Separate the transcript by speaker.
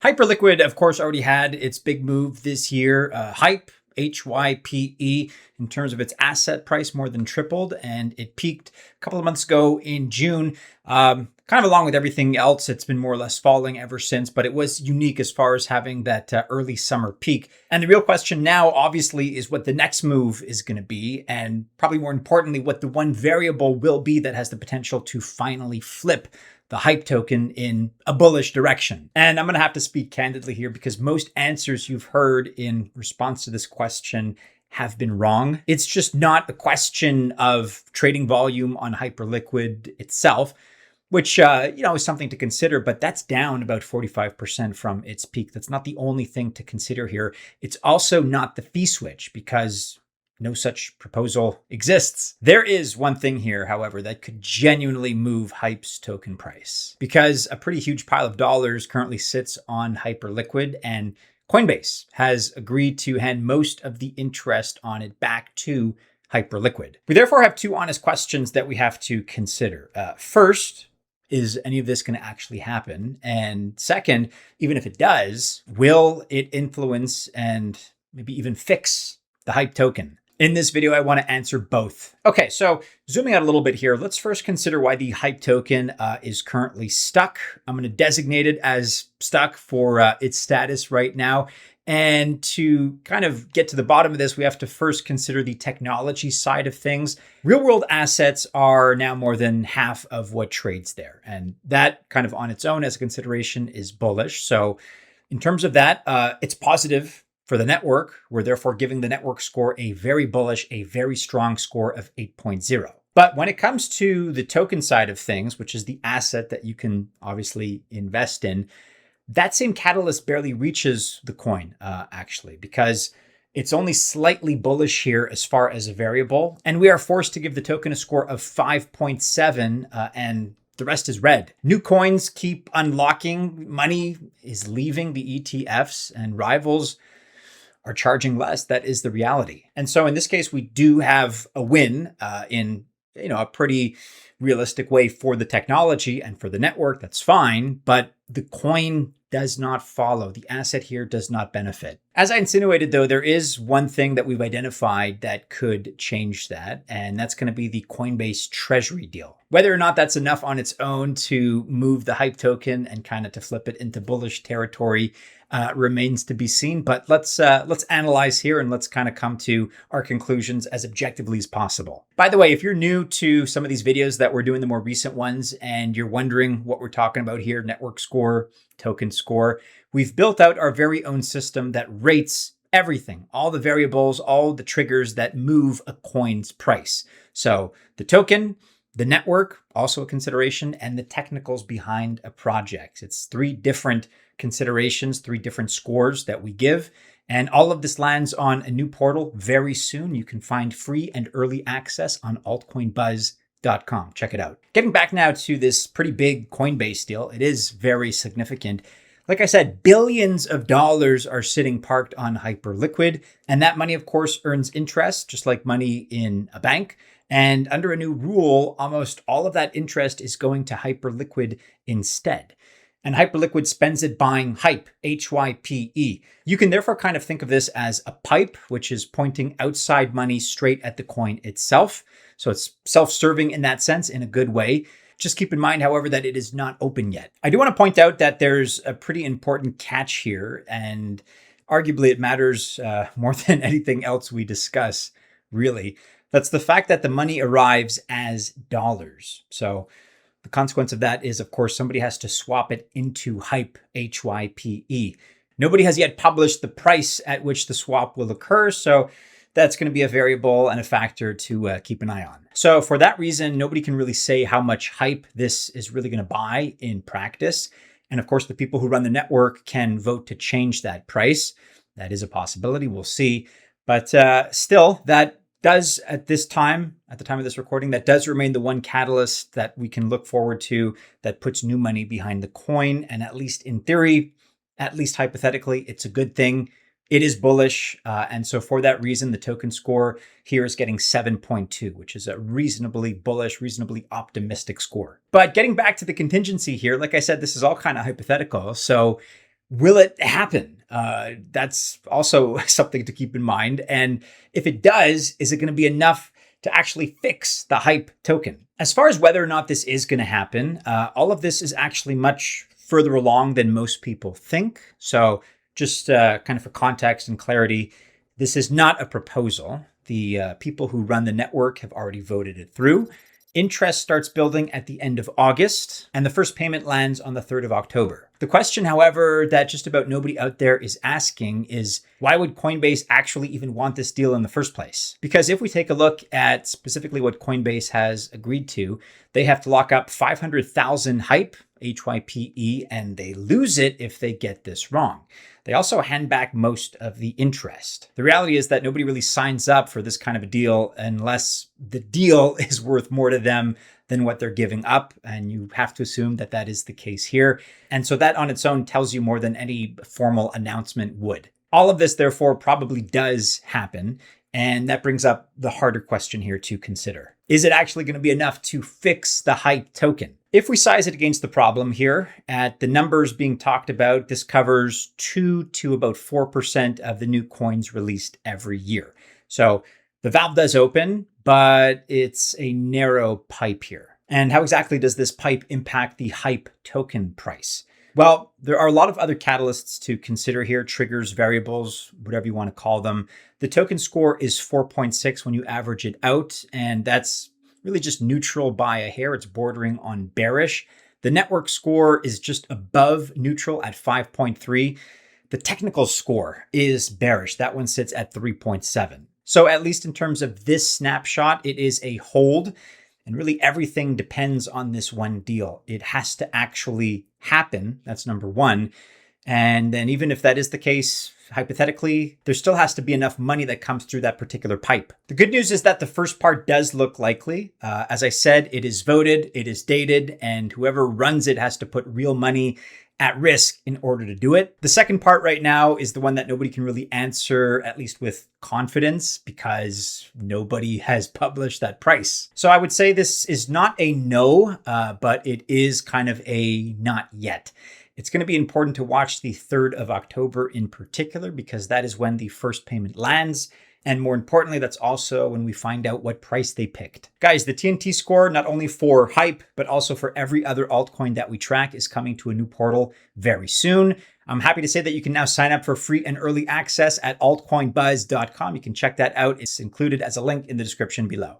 Speaker 1: Hyperliquid, of course, already had its big move this year. HYPE, in terms of its asset price, more than tripled, and it peaked a couple of months ago in June. Kind of along with everything else, it's been more or less falling ever since, but it was unique as far as having that early summer peak. And the real question now, obviously, is what the next move is going to be, and probably more importantly, what the one variable will be that has the potential to finally flip the hype token in a bullish direction. And I'm going to have to speak candidly here because most answers you've heard in response to this question have been wrong. It's just not a question of trading volume on Hyperliquid itself, which is something to consider, but that's down about 45% from its peak. That's not the only thing to consider here. It's also not the fee switch because no such proposal exists. There is one thing here, however, that could genuinely move Hype's token price, because a pretty huge pile of dollars currently sits on Hyperliquid, and Coinbase has agreed to hand most of the interest on it back to Hyperliquid. We therefore have two honest questions that we have to consider. First, is any of this going to actually happen? And second, even if it does, will it influence and maybe even fix the Hype token? In this video, I want to answer both. Okay, so zooming out a little bit here, let's first consider why the Hype token is currently stuck. I'm going to designate it as stuck for its status right now. And to kind of get to the bottom of this, we have to first consider the technology side of things. Real world assets are now more than half of what trades there. And that kind of on its own as a consideration is bullish. So in terms of that, it's positive for the network. We're therefore giving the network score a very bullish, a very strong score of 8.0. But when it comes to the token side of things, which is the asset that you can obviously invest in, that same catalyst barely reaches the coin, actually, because it's only slightly bullish here as far as a variable. And we are forced to give the token a score of 5.7 and the rest is red. New coins keep unlocking. Money is leaving the ETFs and rivals are charging less. That is the reality. And so in this case, we do have a win in a pretty realistic way for the technology and for the network. That's fine, but the coin does not follow. The asset here does not benefit. As I insinuated, though, there is one thing that we've identified that could change that, and that's going to be the Coinbase treasury deal. Whether or not that's enough on its own to move the Hype token and kind of to flip it into bullish territory remains to be seen. But let's analyze here and let's kind of come to our conclusions as objectively as possible. By the way, if you're new to some of these videos that we're doing, the more recent ones, and you're wondering what we're talking about here, network score, token score, we've built out our very own system that rates everything, all the variables, all the triggers that move a coin's price. So the token, the network, also a consideration, and the technicals behind a project. It's three different considerations, three different scores that we give. And all of this lands on a new portal very soon. You can find free and early access on altcoinbuzz.com. Check it out. Getting back now to this pretty big Coinbase deal, it is very significant. Like I said, billions of dollars are sitting parked on Hyperliquid, and that money, of course, earns interest, just like money in a bank. And under a new rule, almost all of that interest is going to Hyperliquid instead. And Hyperliquid spends it buying Hype, HYPE. You can therefore kind of think of this as a pipe, which is pointing outside money straight at the coin itself. So it's self-serving in that sense, in a good way. Just keep in mind, however, that it is not open yet. I do want to point out that there's a pretty important catch here, and arguably it matters more than anything else we discuss, really. That's the fact that the money arrives as dollars. So the consequence of that is, of course, somebody has to swap it into Hype, HYPE. Nobody has yet published the price at which the swap will occur, so that's going to be a variable and a factor to keep an eye on. So for that reason, nobody can really say how much Hype this is really going to buy in practice. And of course, the people who run the network can vote to change that price. That is a possibility. We'll see. But still, that does at the time of this recording, that does remain the one catalyst that we can look forward to that puts new money behind the coin. And at least in theory, at least hypothetically, it's a good thing. It is bullish. And so for that reason, the token score here is getting 7.2, which is a reasonably bullish, reasonably optimistic score. But getting back to the contingency here, like I said, this is all kind of hypothetical. So Will it happen? That's also something to keep in mind. And if it does, is it going to be enough to actually fix the hype token? As far as whether or not this is going to happen, all of this is actually much further along than most people think. So just kind of for context and clarity, this is not a proposal. The people who run the network have already voted it through. Interest starts building at the end of August, and the first payment lands on the 3rd of October. The question, however, that just about nobody out there is asking is, why would Coinbase actually even want this deal in the first place? Because if we take a look at specifically what Coinbase has agreed to, they have to lock up 500,000 hype, HYPE, and they lose it if they get this wrong. They also hand back most of the interest. The reality is that nobody really signs up for this kind of a deal unless the deal is worth more to them than what they're giving up. And you have to assume that that is the case here. And so that on its own tells you more than any formal announcement would. All of this, therefore, probably does happen. And that brings up the harder question here to consider. Is it actually going to be enough to fix the hype token? If we size it against the problem here, at the numbers being talked about, this covers 2 to about 4% of the new coins released every year. So the valve does open, but it's a narrow pipe here. And how exactly does this pipe impact the hype token price? Well, there are a lot of other catalysts to consider here, triggers, variables, whatever you want to call them. The token score is 4.6 when you average it out, and that's really just neutral by a hair. It's bordering on bearish. The network score is just above neutral at 5.3. The technical score is bearish. That one sits at 3.7. So at least in terms of this snapshot, it is a hold. And really everything depends on this one deal. It has to actually happen. That's number one. And then even if that is the case, hypothetically, there still has to be enough money that comes through that particular pipe. The good news is that the first part does look likely. As I said, it is voted, it is dated, and whoever runs it has to put real money at risk in order to do it. The second part right now is the one that nobody can really answer, at least with confidence, because nobody has published that price. So I would say this is not a no, but it is kind of a not yet. It's going to be important to watch the 3rd of October in particular, because that is when the first payment lands. And more importantly, that's also when we find out what price they picked. Guys, the TNT score, not only for hype, but also for every other altcoin that we track, is coming to a new portal very soon. I'm happy to say that you can now sign up for free and early access at altcoinbuzz.com. You can check that out. It's included as a link in the description below.